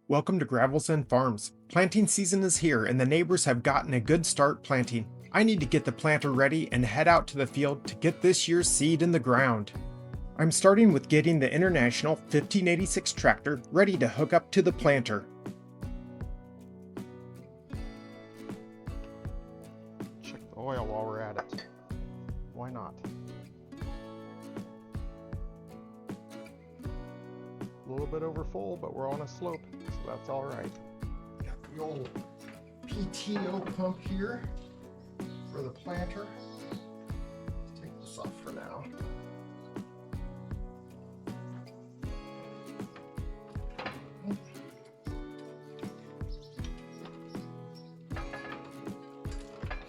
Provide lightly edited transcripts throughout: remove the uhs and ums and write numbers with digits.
Welcome to Gravels and Farms. Planting season is here and the neighbors have gotten a good start planting. I need to get the planter ready and head out to the field to get this year's seed in the ground. I'm starting with getting the International 1586 tractor ready to hook up to the planter. Check the oil while we're at it. Why not? A little bit over full, but we're on a slope, so that's all right. Got the old PTO pump here for the planter. Let's take this off for now.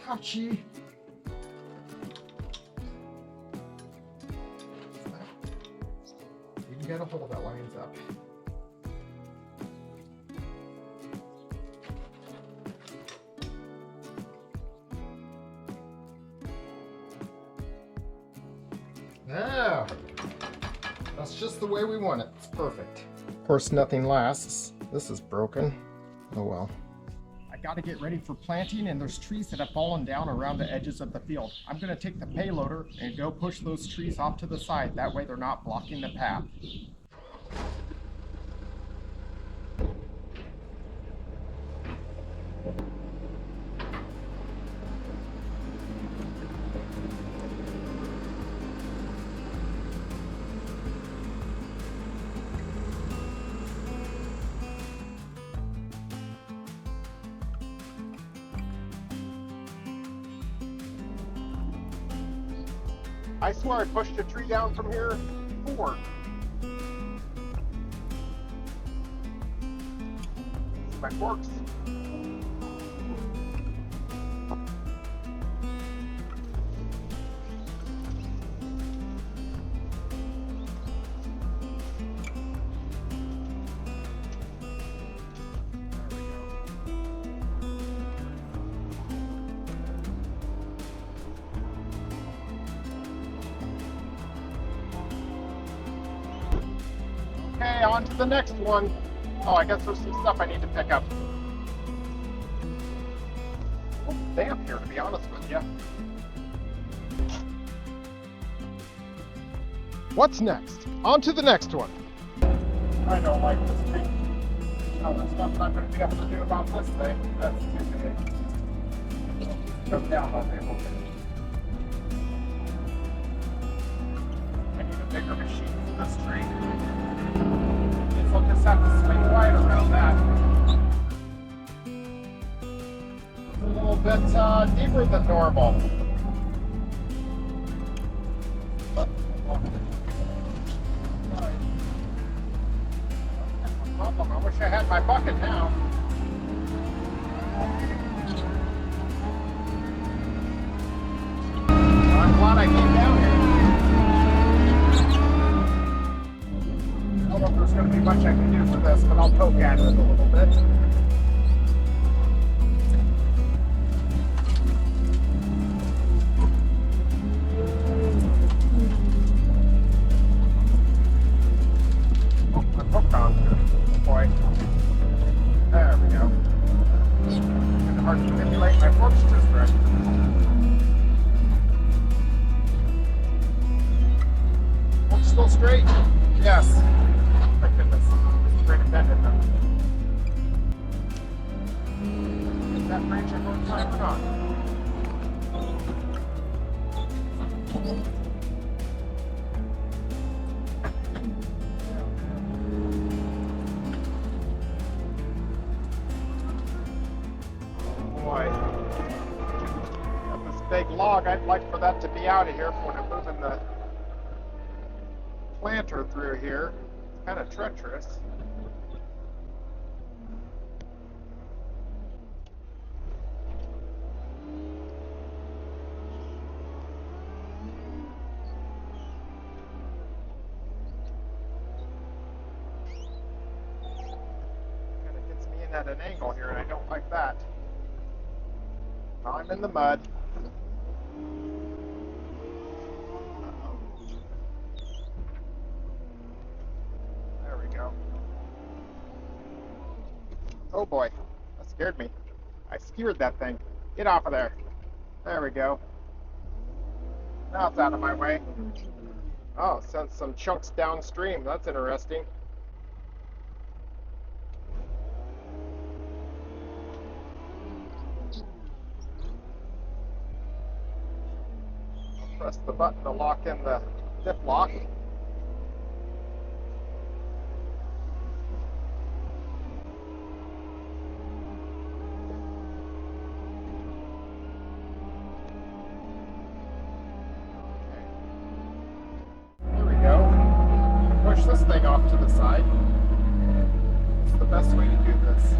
Hachi. You can get a hole that lines up. Now, that's just the way we want it. It's perfect. Of course, nothing lasts. This is broken. Oh well. I gotta get ready for planting, and there's trees that have fallen down around the edges of the field. I'm gonna take the payloader and go push those trees off to the side. That way they're not blocking the path. I swear I pushed a tree down from here before. My forks. Okay, on to the next one. Oh, I guess there's some stuff I need to pick up. It's damp here, to be honest with you. What's next? On to the next one. I don't like this tree. Oh, the stuff I'm going to be able to do about this thing. That's too big. Come down, I'll be able to. I need a bigger machine for this tree. I'll just have to swing wide around that. It's a little bit deeper than normal. Problem. I wish I had my bucket now. I'm glad I came down here. I don't know if there's going to be much I can do for this, but I'll poke at it a little bit. Oh, I poked onto it. Boy. There we go. It's kind of hard to manipulate my forks just right. Forks still straight? Yes. My goodness, straight and bent in them. Is that branch at one time or not? Oh boy. Got this big log. I'd like for that to be out of here when I'm moving the planter through here. Kind of treacherous. Kind of gets me in at an angle here, and I don't like that. I'm in the mud. Oh boy, that scared me. I skewered that thing. Get off of there. There we go. Now it's out of my way. Oh, sent some chunks downstream. That's interesting. Press the button to lock in the dip lock. There we go. Push this thing off to the side. It's the best way to do this.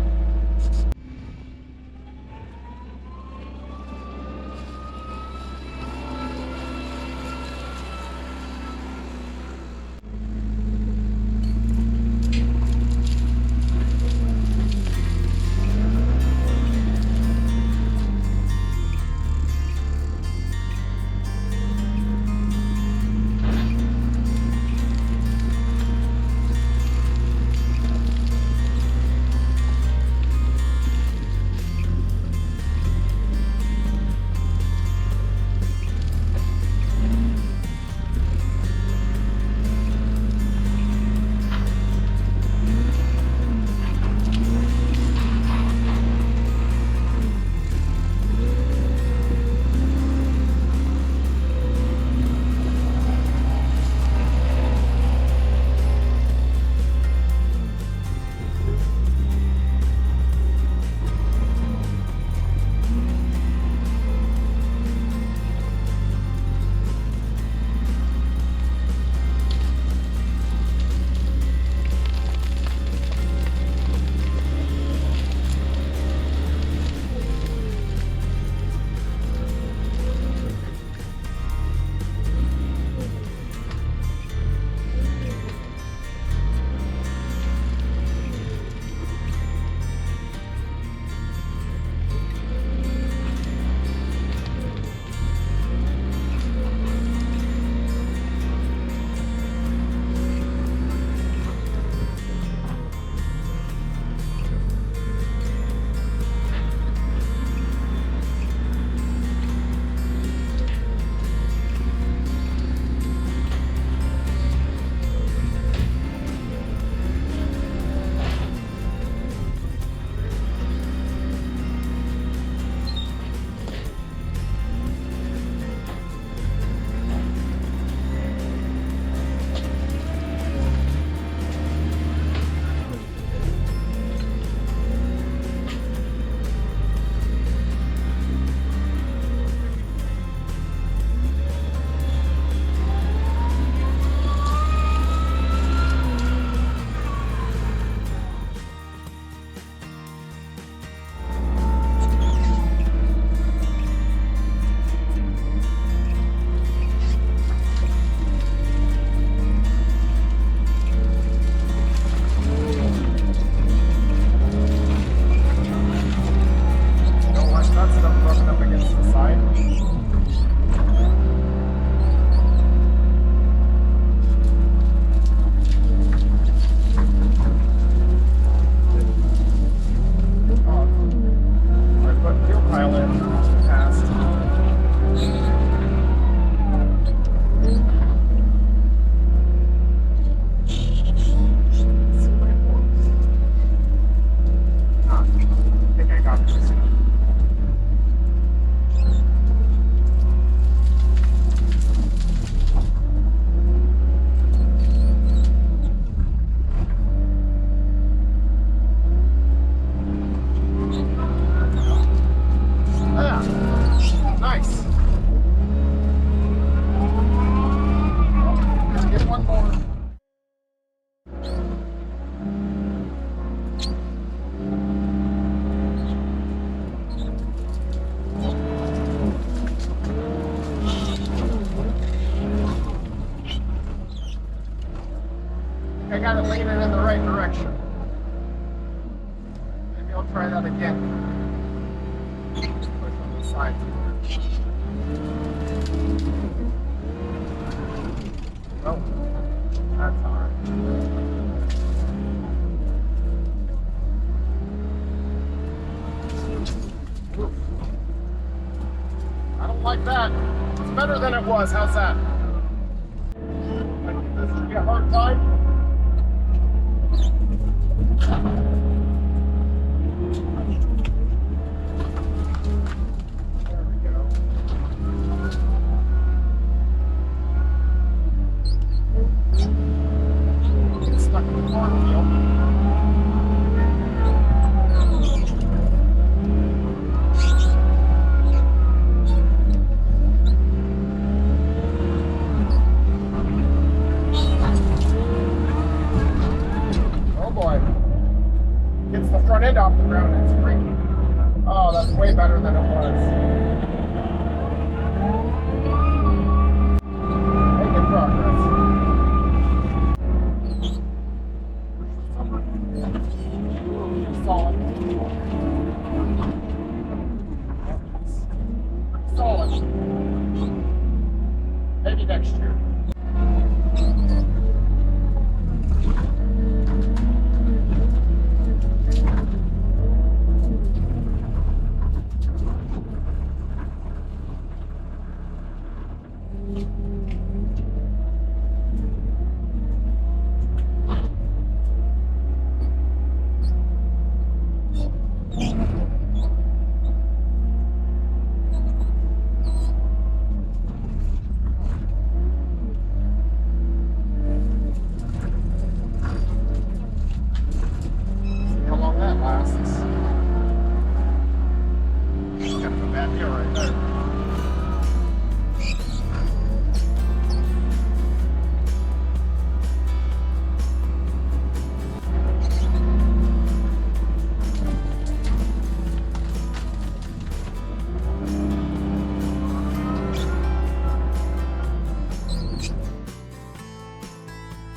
I gotta lean it in the right direction. Maybe I'll try that again. Push on the side. Well, that's alright. like that. It's better than it was. How's that? This should be a hard time. There we go. Get stuck in the cornfield. Gets the front end off the ground, it's creaky. Oh, that's way better than it was. Making progress. Solid. Solid. Maybe next year.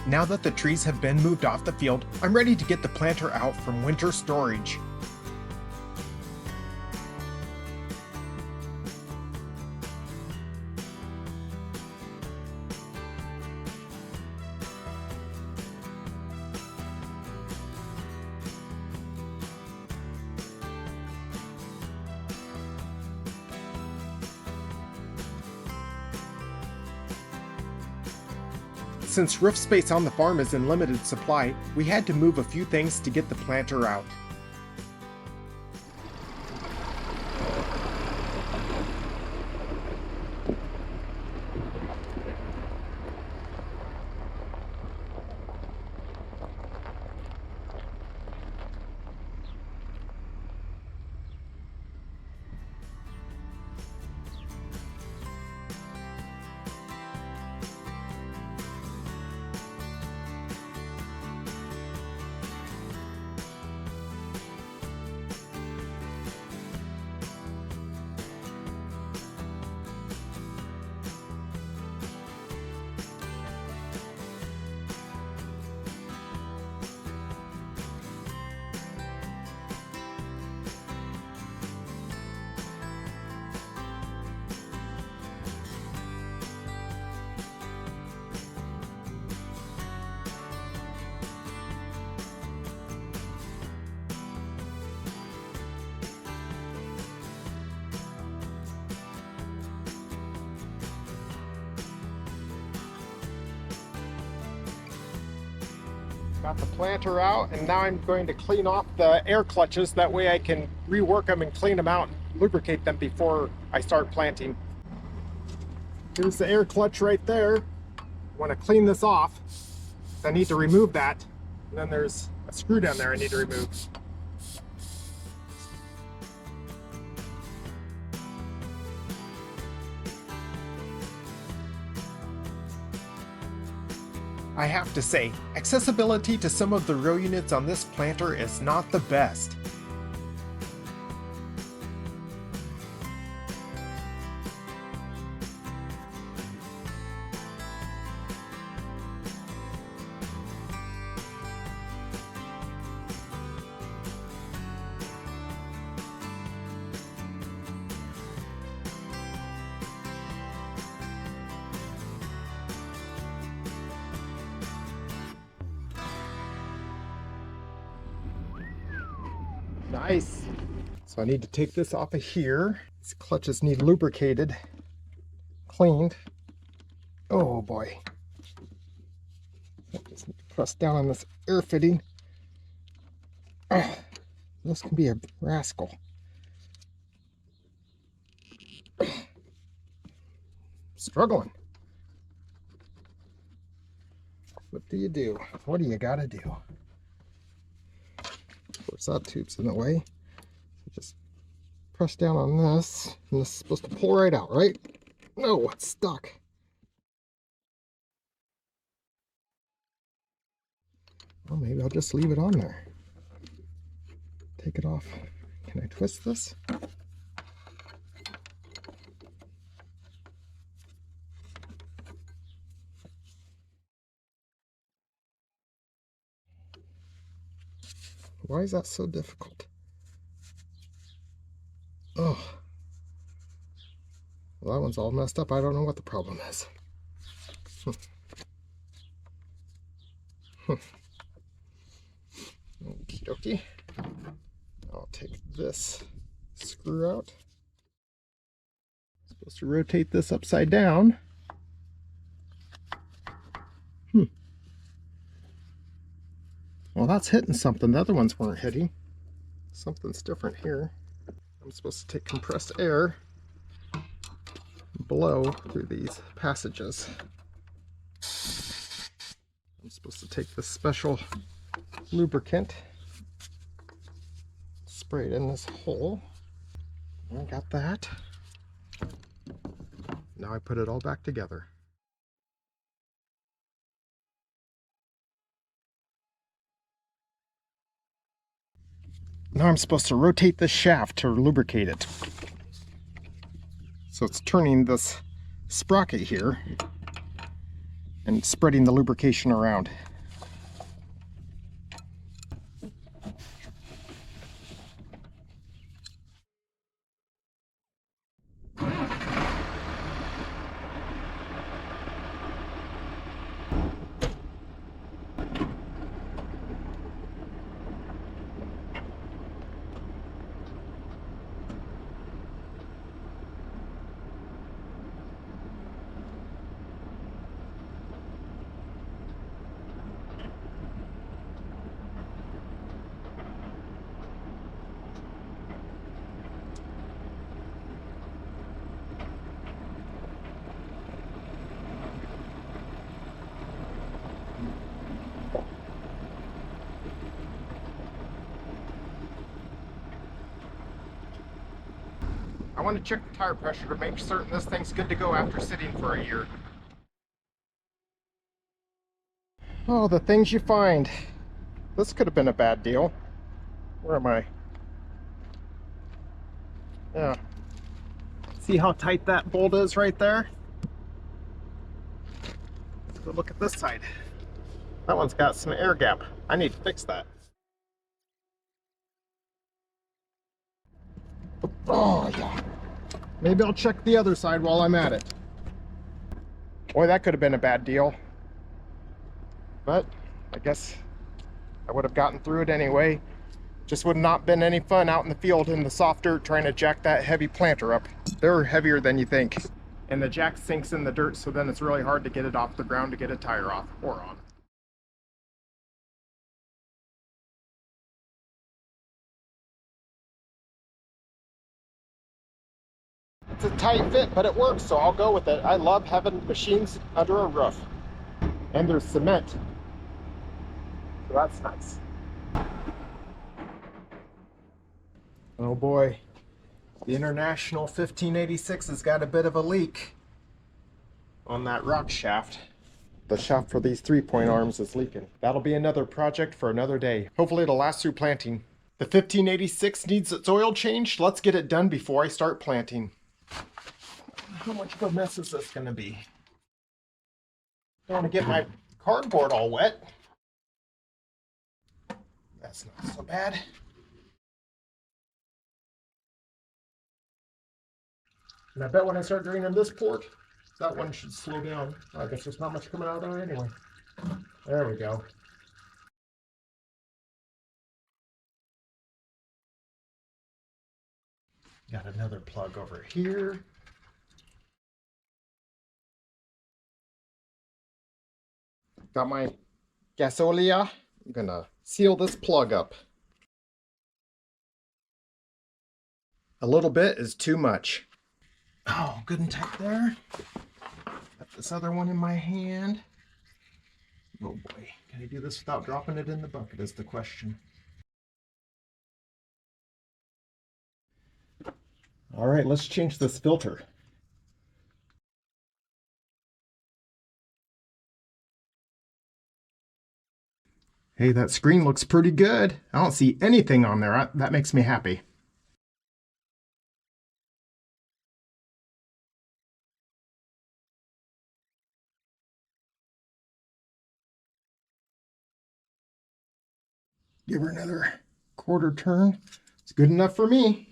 Now that the trees have been moved off the field, I'm ready to get the planter out from winter storage. Since roof space on the farm is in limited supply, we had to move a few things to get the planter out. Got the planter out, and now I'm going to clean off the air clutches. That way I can rework them and clean them out and lubricate them before I start planting. Here's the air clutch right there. I want to clean this off. I need to remove that. And then there's a screw down there I need to remove. I have to say, accessibility to some of the row units on this planter is not the best. Nice. So I need to take this off of here. These clutches need lubricated. cleaned. Oh boy. I just need to press down on this air fitting. This can be a rascal. Struggling. What do you do? What do you gotta do? Of course, that tube's in the way. So just press down on this, and this is supposed to pull right out, right? No, it's stuck. Well, maybe I'll just leave it on there. Take it off. Can I twist this? Why is that so difficult? Oh, well, that one's all messed up. I don't know what the problem is. Okie dokie. I'll take this screw out. Supposed to rotate this upside down. Well, that's hitting something. The other ones weren't hitting. Something's different here. I'm supposed to take compressed air and blow through these passages. I'm supposed to take this special lubricant, spray it in this hole. I got that. Now I put it all back together. Now I'm supposed to rotate this shaft to lubricate it. So it's turning this sprocket here and spreading the lubrication around. I want to check the tire pressure to make certain this thing's good to go after sitting for a year. Oh, the things you find. This could have been a bad deal. Where am I? Yeah. See how tight that bolt is right there? Let's go look at this side. That one's got some air gap. I need to fix that. Oh, yeah. Maybe I'll check the other side while I'm at it. Boy, that could have been a bad deal. But I guess I would have gotten through it anyway. Just would not been any fun out in the field in the soft dirt trying to jack that heavy planter up. They're heavier than you think. And the jack sinks in the dirt, so then it's really hard to get it off the ground to get a tire off or on. It's a tight fit, but it works, so I'll go with it. I love having machines under a roof. And there's cement. So that's nice. Oh boy. The International 1586 has got a bit of a leak on that rock shaft. The shaft for these 3-point arms is leaking. That'll be another project for another day. Hopefully it'll last through planting. The 1586 needs its oil changed. Let's get it done before I start planting. How much of a mess is this going to be? Don't want to get my cardboard all wet. That's not so bad. And I bet when I start draining this port, that one should slow down. I guess there's not much coming out of there anyway. There we go. Got another plug over here. Got my gasolia. I'm gonna seal this plug up. A little bit is too much. Oh, good and tight there. Got this other one in my hand. Oh boy, can I do this without dropping it in the bucket is the question. All right, let's change this filter. Hey, that screen looks pretty good. I don't see anything on there. That makes me happy. Give her another quarter turn. It's good enough for me.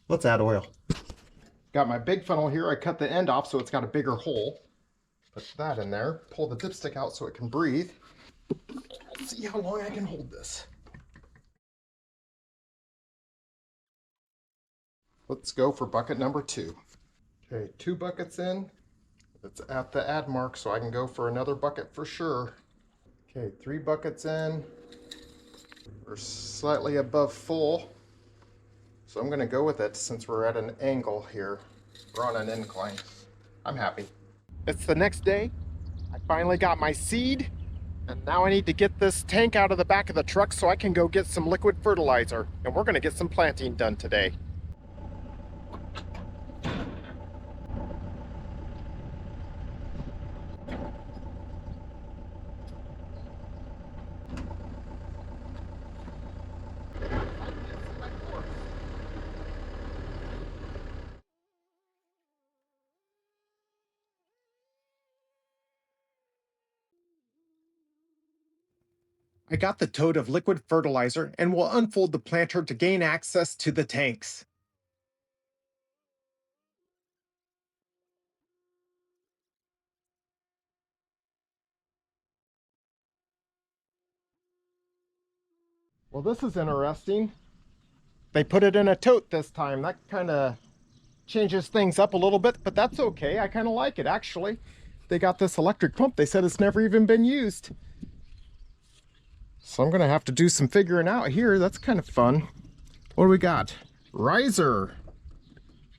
Let's add oil. Got my big funnel here. I cut the end off so it's got a bigger hole. Put that in there. Pull the dipstick out so it can breathe. Let's see how long I can hold this. Let's go for bucket number 2. Okay, 2 buckets in. It's at the add mark, so I can go for another bucket for sure. Okay, 3 buckets in. We're slightly above full. So I'm going to go with it since we're at an angle here. We're on an incline. I'm happy. It's the next day. I finally got my seed. And now I need to get this tank out of the back of the truck so I can go get some liquid fertilizer. And we're going to get some planting done today. I got the tote of liquid fertilizer and will unfold the planter to gain access to the tanks. Well, this is interesting. They put it in a tote this time. That kind of changes things up a little bit, but that's okay. I kind of like it, actually. They got this electric pump. They said it's never even been used. So I'm going to have to do some figuring out here. That's kind of fun. What do we got? Riser.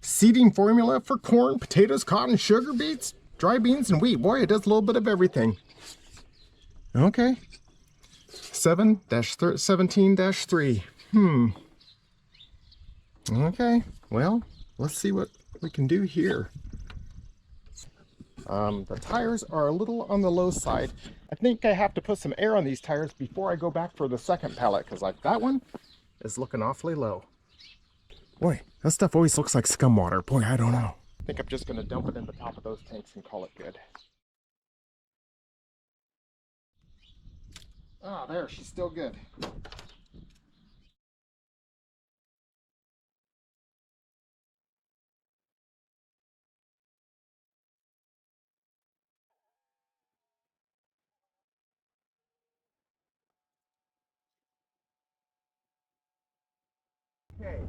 Seeding formula for corn, potatoes, cotton, sugar beets, dry beans, and wheat. Boy, it does a little bit of everything. Okay. 7-17-3. Okay, well, let's see what we can do here. The tires are a little on the low side. I think I have to put some air on these tires before I go back for the second pallet, because like that one is looking awfully low. Boy, that stuff always looks like scum water. Boy, I don't know. I think I'm just going to dump it in the top of those tanks and call it good. Ah, there, she's still good. Okay,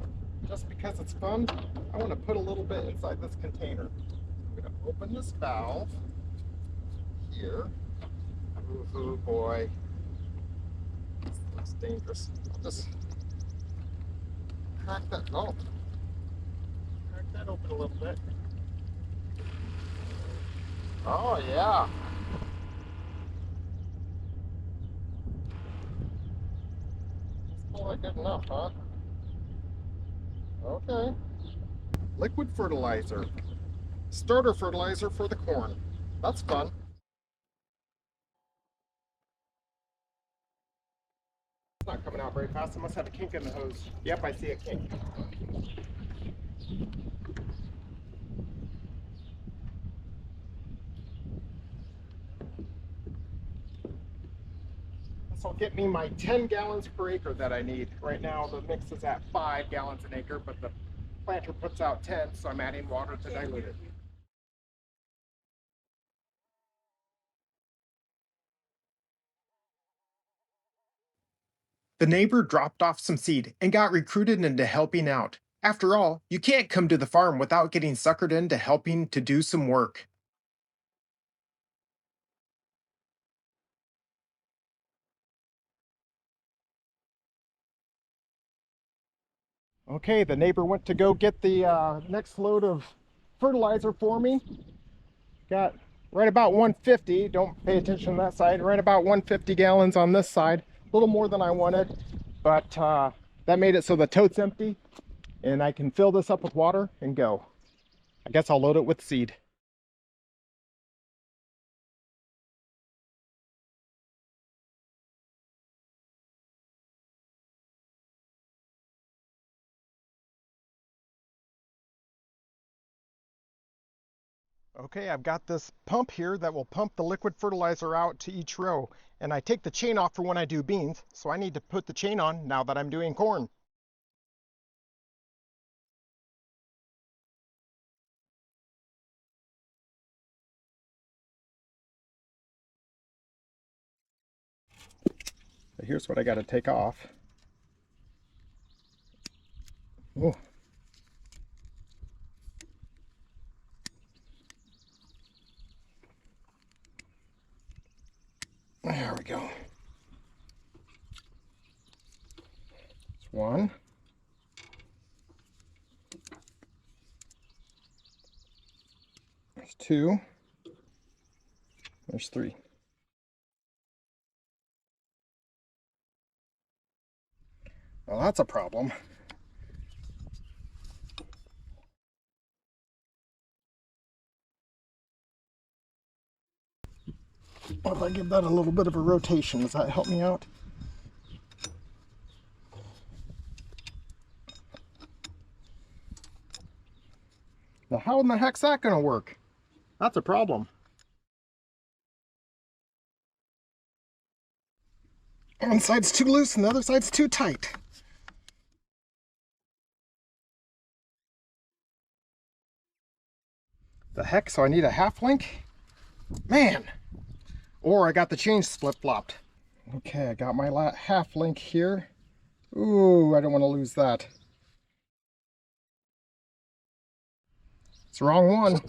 just because it's fun, I want to put a little bit inside this container. I'm going to open this valve here. Ooh, boy. This looks dangerous. I'll just crack that. Oh, crack that open a little bit. Oh, yeah. That's probably good enough, huh? Okay. Liquid fertilizer. Starter fertilizer for the corn. That's fun. It's not coming out very fast. I must have a kink in the hose. Yep, I see a kink. This will get me my 10 gallons per acre that I need. Right now the mix is at 5 gallons an acre, but the planter puts out 10, so I'm adding water to dilute it. The neighbor dropped off some seed and got recruited into helping out. After all, you can't come to the farm without getting suckered into helping to do some work. Okay, the neighbor went to go get the next load of fertilizer for me. Got right about 150. Don't pay attention to that side. Right about 150 gallons on this side. A little more than I wanted, but that made it so the tote's empty and I can fill this up with water and go. I guess I'll load it with seed. Okay, I've got this pump here that will pump the liquid fertilizer out to each row, and I take the chain off for when I do beans, so I need to put the chain on now that I'm doing corn. Here's what I got to take off. Oh. There we go. There's one. There's two. There's three. Well, that's a problem. What if I give that a little bit of a rotation? Does that help me out? Now, how in the heck's that going to work? That's a problem. One side's too loose and the other side's too tight. The heck, so I need a half link? Man! Or I got the chain flip-flopped. Okay, I got my half link here. Ooh, I don't want to lose that. It's the wrong one.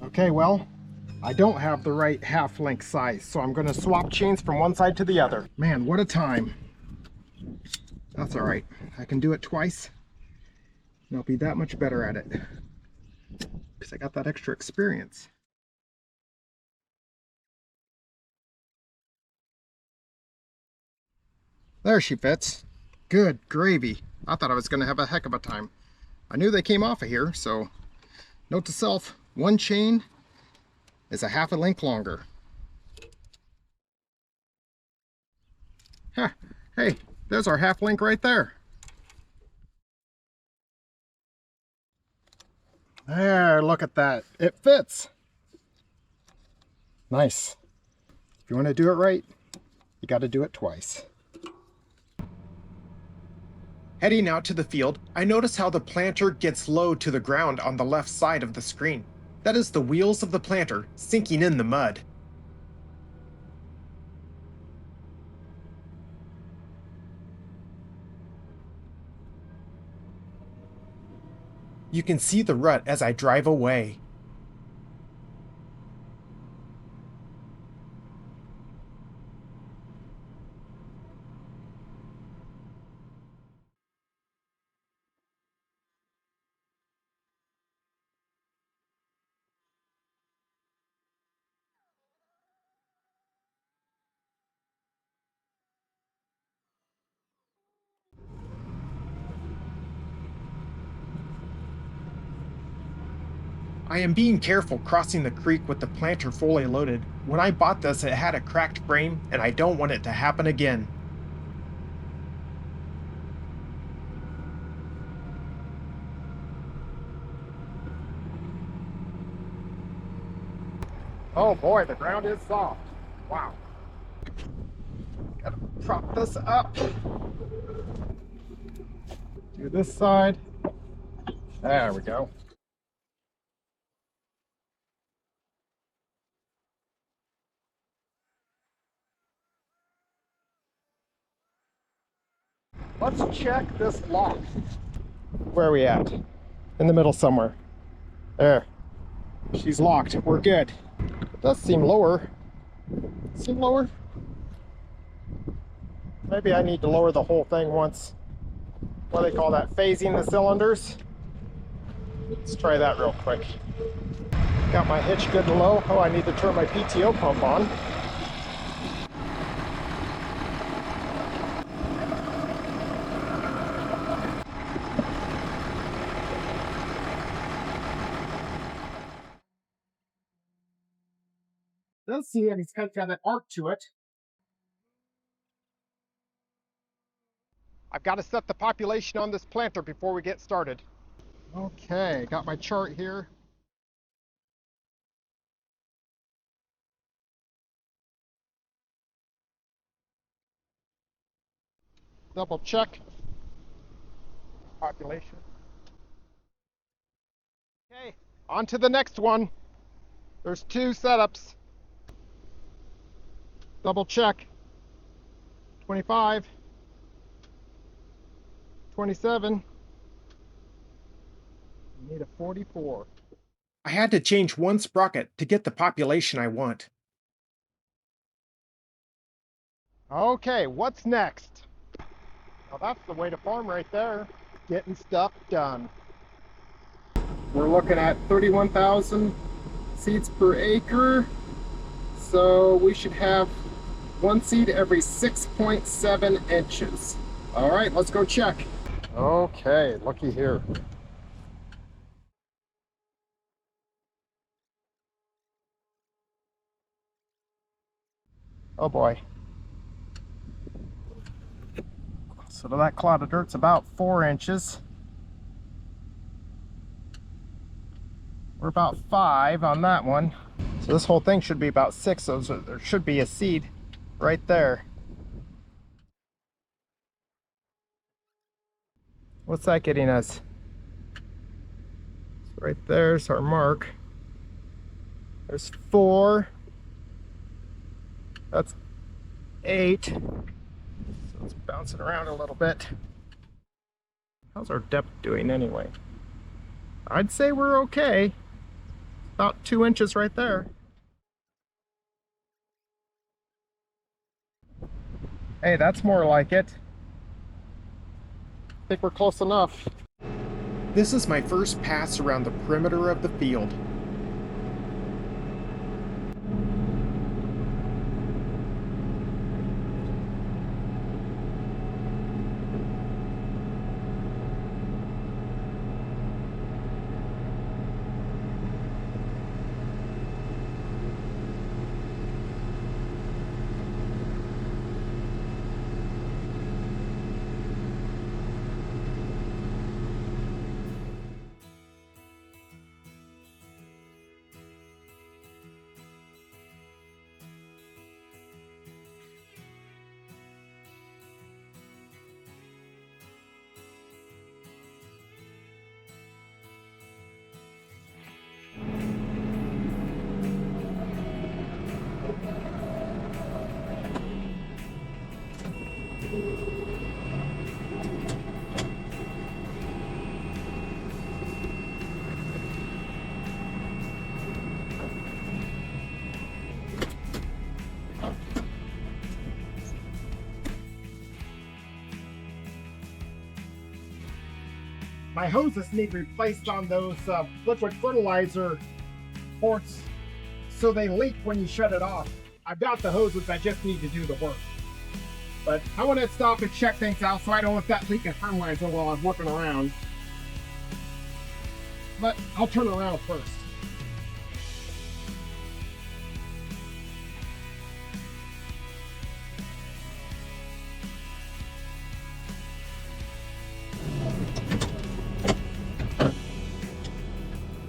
Okay, well, I don't have the right half link size, so I'm going to swap chains from one side to the other. Man, what a time. That's all right. I can do it twice, and I'll be that much better at it because I got that extra experience. There she fits. Good gravy. I thought I was going to have a heck of a time. I knew they came off of here, so note to self, one chain is a half a length longer. Huh. Hey, there's our half link right there. There, look at that. It fits. Nice. If you want to do it right, you got to do it twice. Heading out to the field, I notice how the planter gets low to the ground on the left side of the screen. That is the wheels of the planter sinking in the mud. You can see the rut as I drive away. I am being careful crossing the creek with the planter fully loaded. When I bought this, it had a cracked frame, and I don't want it to happen again. Oh boy, the ground is soft. Wow. Gotta prop this up. Do this side. There we go. Let's check this lock. Where are we at? In the middle somewhere. There. She's locked. We're good. It does seem lower. Seem lower? Maybe I need to lower the whole thing once. what do they call that? Phasing the cylinders. Let's try that real quick. Got my hitch good and low. Oh, I need to turn my PTO pump on. Does see it, it's kind of got an arc to it. I've got to set the population on this planter before we get started. Okay, got my chart here. Double check population. Okay, on to the next one. There's 2 setups. Double check. 25. 27. You need a 44. I had to change one sprocket to get the population I want. Okay, what's next? Well, that's the way to farm right there. Getting stuff done. We're looking at 31,000 seeds per acre. So we should have 1 seed every 6.7 inches. All right, let's go check. Okay, looky here. Oh boy. So that clod of dirt's about 4 inches. We're about 5 on that one. So this whole thing should be about 6, so there should be a seed right there. What's that getting us? So right there's our mark. There's 4. That's 8. So it's bouncing around a little bit. How's our depth doing anyway? I'd say we're okay. About 2 inches right there. Hey, that's more like it. I think we're close enough. This is my first pass around the perimeter of the field. My hoses need replaced on those liquid fertilizer ports so they leak when you shut it off. I've got the hoses, I just need to do the work. But I want to stop and check things out so I don't want that leak of fertilizer while I'm working around. But I'll turn around first.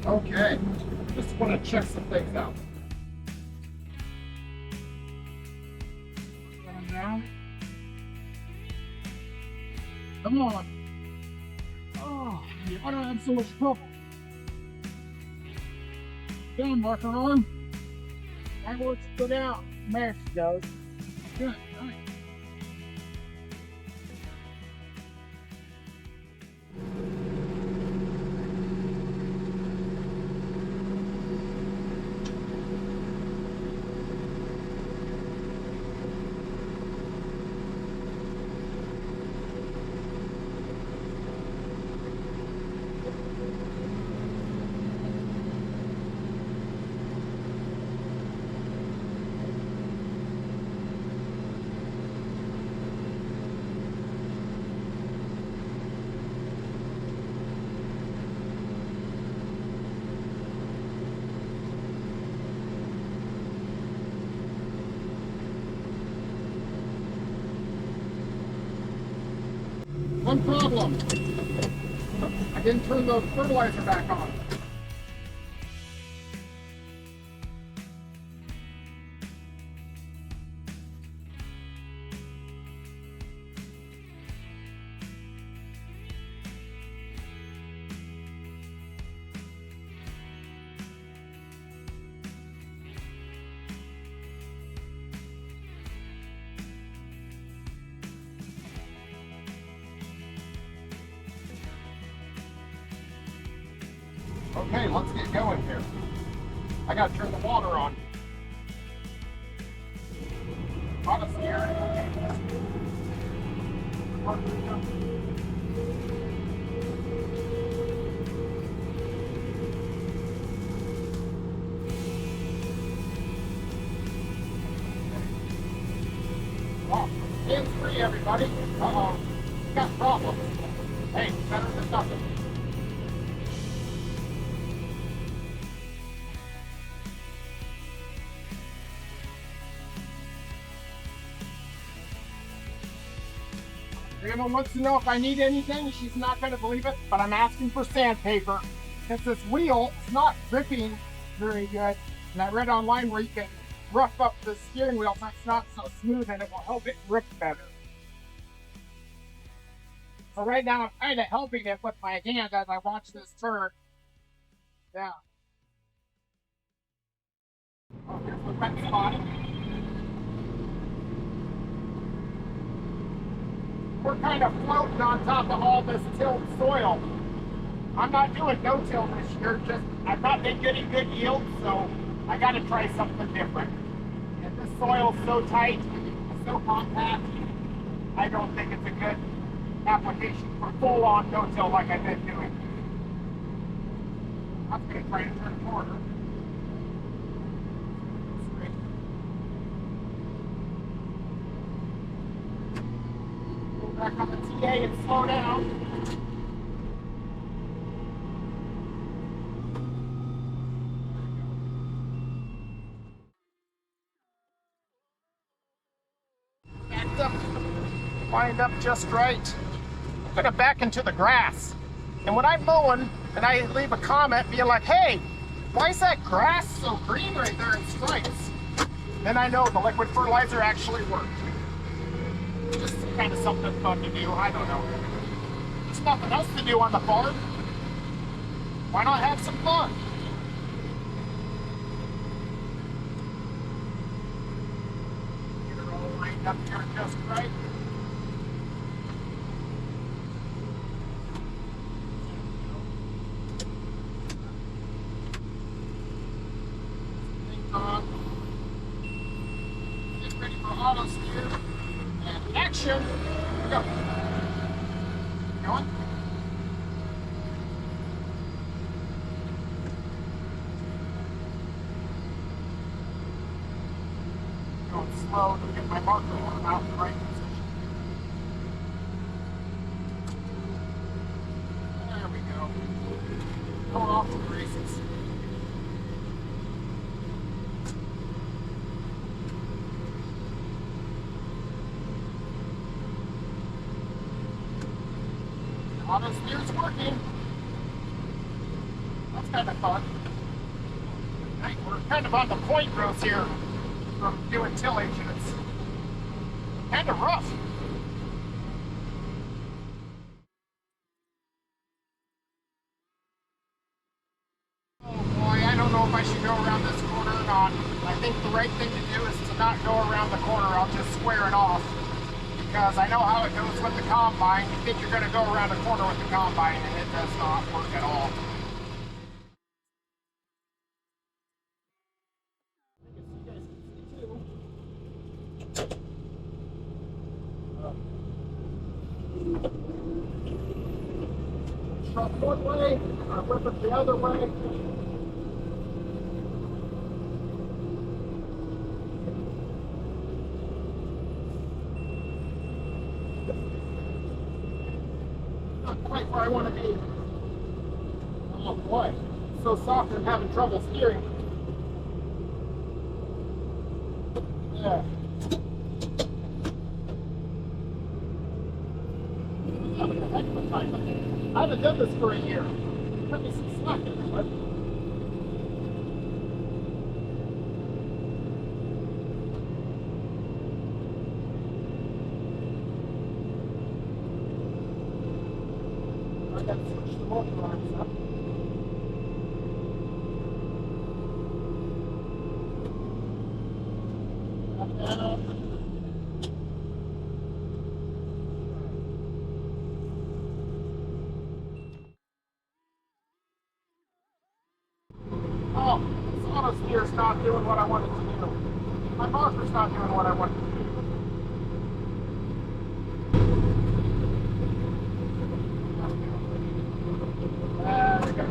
Okay, just want to check some things out. Come on. Oh, I don't have so much trouble. Down, marker on. That works good out. There she goes. Good, nice. One problem. I didn't turn the fertilizer back on. Okay, let's get going here. I gotta turn the water on. Honestly, oh, hands free, everybody. Uh-oh, got problems. Hey, better than nothing. Grandma wants to know if I need anything. She's not going to believe it, but I'm asking for sandpaper because this wheel is not gripping very good. And I read online where you can rough up the steering wheel so it's not so smooth and it will help it grip better. So right now I'm kind of helping it with my hand as I watch this turn. Yeah. Oh, here's the wet spot. We're kind of floating on top of all this tilled soil. I'm not doing no-till this year, just I've not been getting good yields, so I gotta try something different. And this soil's so tight, so compact, I don't think it's a good application for full-on no-till like I've been doing. I'm gonna try to turn a corner. Back on the TA and slow down. Backed up, lined up just right. I'm gonna back into the grass. And when I'm mowing and I leave a comment being like, hey, why is that grass so green right there in stripes? Then I know the liquid fertilizer actually worked. Just kind of something fun to do, I don't know. There's nothing else to do on the farm. Why not have some fun? Get her all lined up here just right. Things on. Get ready for auto steer. And action! Go. Going? Going slow to get my marker arm out in the right position. There we go. Going off to the races. Auto steer's working. That's kind of fun. Hey, we're kind of on the point rows here from doing tillage, and it's kind of rough. Oh boy, I don't know if I should go around this corner or not. I think the right thing to do is to not go around the corner. I'll just square it off. Because I know how it goes with the combine. You think you're going to go around a corner with the combine, and it does not work at all. Truck one way, or whip it the other way. Not quite where I want to be. Oh boy, it's so soft I'm having trouble steering. Yeah. having a heck of a time. I haven't done this for a year. Cut me some slack, everybody. I gotta switch the motor arms up. Oh, this auto steer's not doing what I wanted to do. My marker's not doing what I wanted to do. There we go.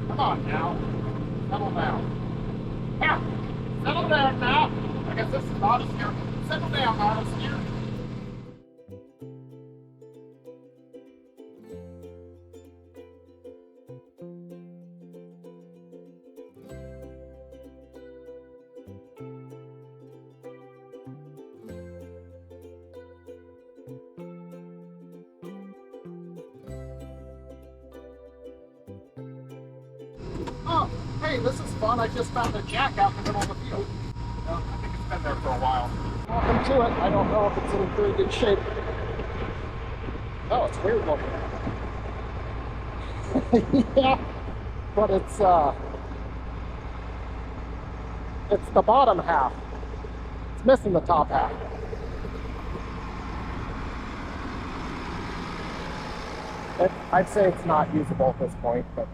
Come on now. Settle down. Yeah. Settle down now. I guess this is auto steer. Settle down, auto steer. Oh, hey, this is fun. I just found a jack out in the middle of the field. I think it's been there for a while. Welcome to it. I don't know if it's in very good shape. Oh, it's weird looking. Yeah, but it's the bottom half. It's missing the top half. I'd say it's not usable at this point, but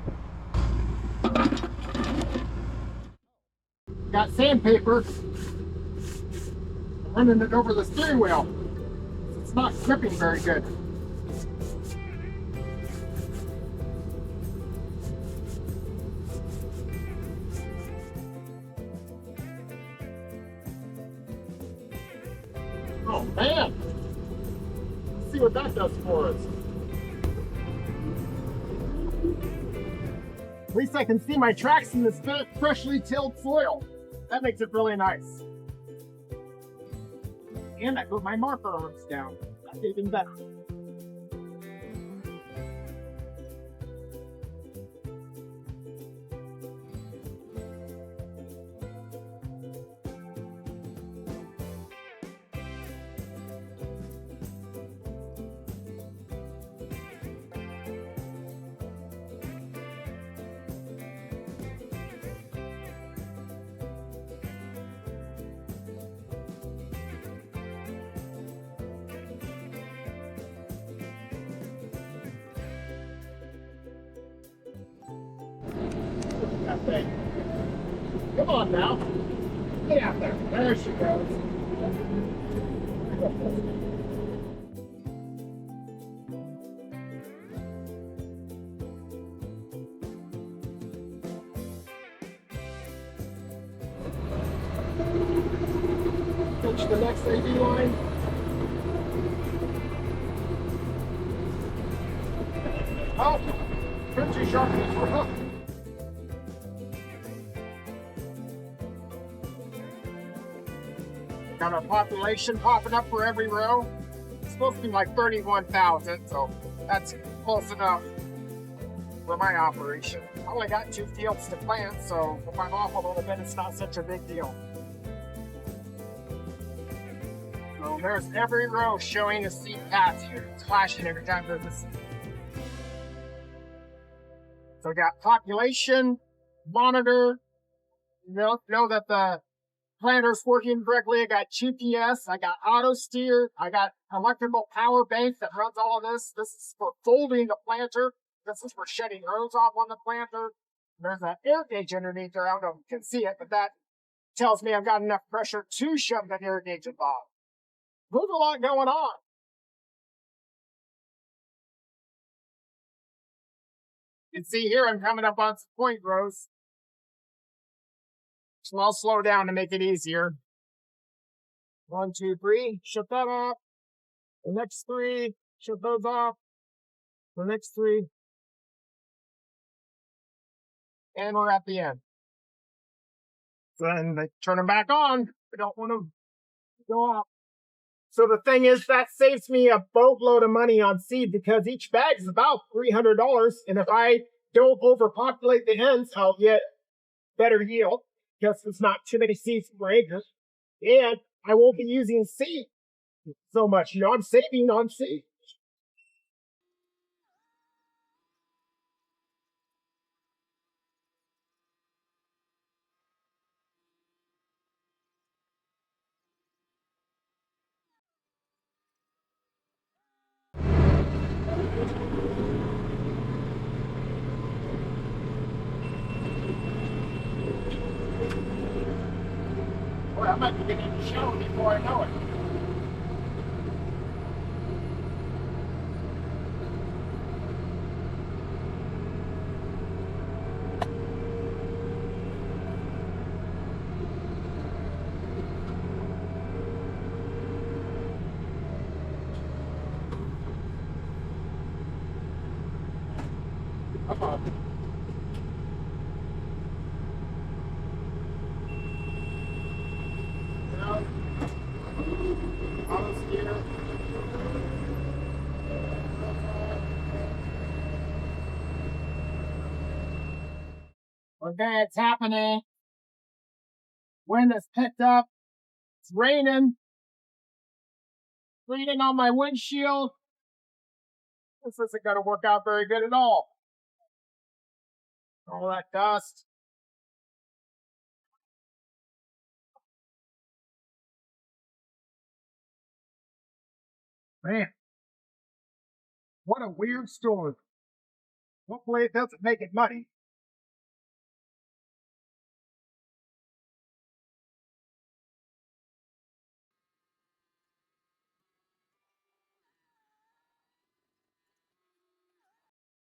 got sandpaper. I'm running it over the steering wheel. It's not gripping very good. Oh man! Let's see what that does for us. At least I can see my tracks in this freshly tilled soil. That makes it really nice. And I put my marker arms down. That's even better. That thing. Come on now. Get out there. There she goes. Finish the next AD line. Oh, pretty sharpness for hook. Got our population popping up for every row. It's supposed to be like 31,000, so that's close enough for my operation. I only got 2 fields to plant, so if I'm off a little bit, it's not such a big deal. So there's every row showing a seed path here. It's flashing every time there's a seed. So I got population, monitor, know that the planter's working correctly. I got GPS, I got auto steer, I got electrical power bank that runs all of this. This is for folding the planter. This is for shedding rows off on the planter. There's an air gauge underneath there. I don't know if you can see it, but that tells me I've got enough pressure to shove that air gauge above. There's a lot going on. You can see here I'm coming up on some point rows. So I'll slow down to make it easier. 1, 2, 3, shut that off. The next 3, shut those off. The next 3. And we're at the end. Then they turn them back on. We don't want them to go off. So the thing is, that saves me a boatload of money on seed because each bag is about $300. And if I don't overpopulate the ends, I'll get better yield because there's not too many seeds per acre. And I won't be using seed so much. I'm saving on seed. Boy, I might be getting the show before I know it. Come on. Auto steer. Okay, it's happening. Wind has picked up. It's raining. Raining on my windshield. This isn't going to work out very good at all. All that dust. Man, what a weird storm. Hopefully it doesn't make it muddy.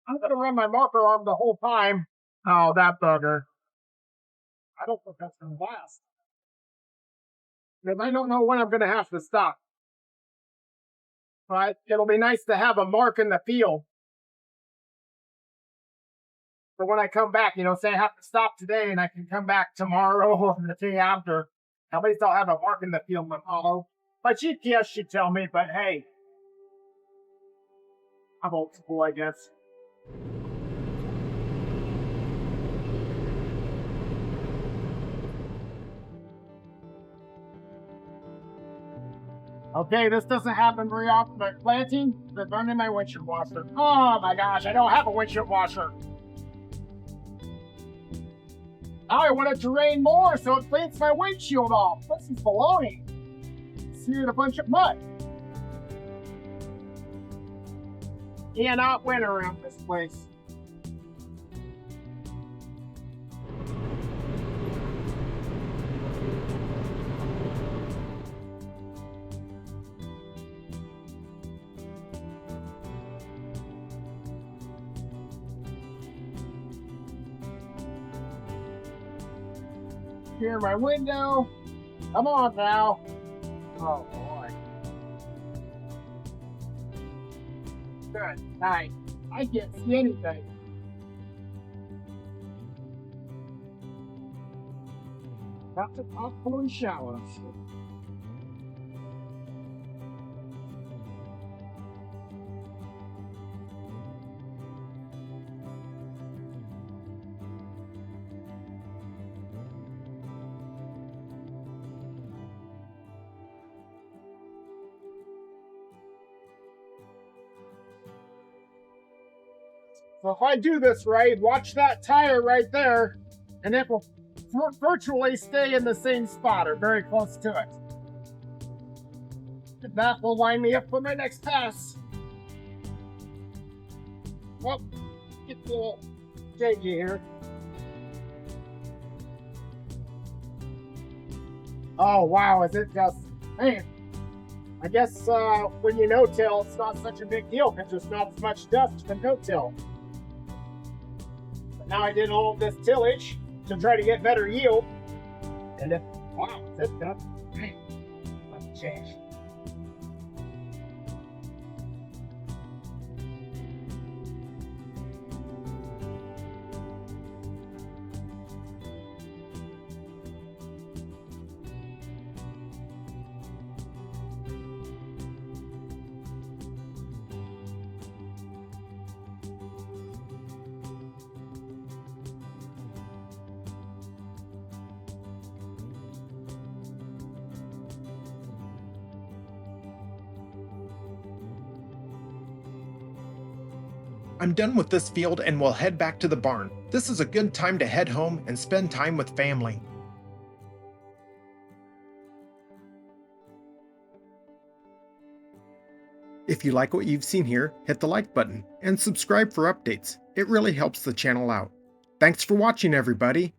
I'm going to run my marker arm the whole time. Oh, that bugger. I don't think that's going to last. Because I don't know when I'm going to have to stop. But it'll be nice to have a mark in the field. So when I come back, say I have to stop today and I can come back tomorrow or the day after. At least I'll have a mark in the field to follow. My GPS should tell me, but hey. I'm old school, I guess. Okay, this doesn't happen very often, but planting, they're burning my windshield washer. Oh my gosh, I don't have a windshield washer. Now I want it to rain more so it cleans my windshield off. This is baloney. Seared a bunch of mud. Cannot win around this place. Here, my window. Come on now. Oh boy. Good night. I can't see anything. Got the popcorn shower. So if I do this right, watch that tire right there, and it will virtually stay in the same spot or very close to it. And that will line me up for my next pass. Well, get a little janky here. Oh wow, is it just, man. I guess when you no-till, it's not such a big deal because there's not as much dust for no-till. Now I did all of this tillage to try to get better yield. And if, wow, that's done. Hey, let's change. I'm done with this field and will head back to the barn. This is a good time to head home and spend time with family. If you like what you've seen here, hit the like button and subscribe for updates. It really helps the channel out. Thanks for watching, everybody.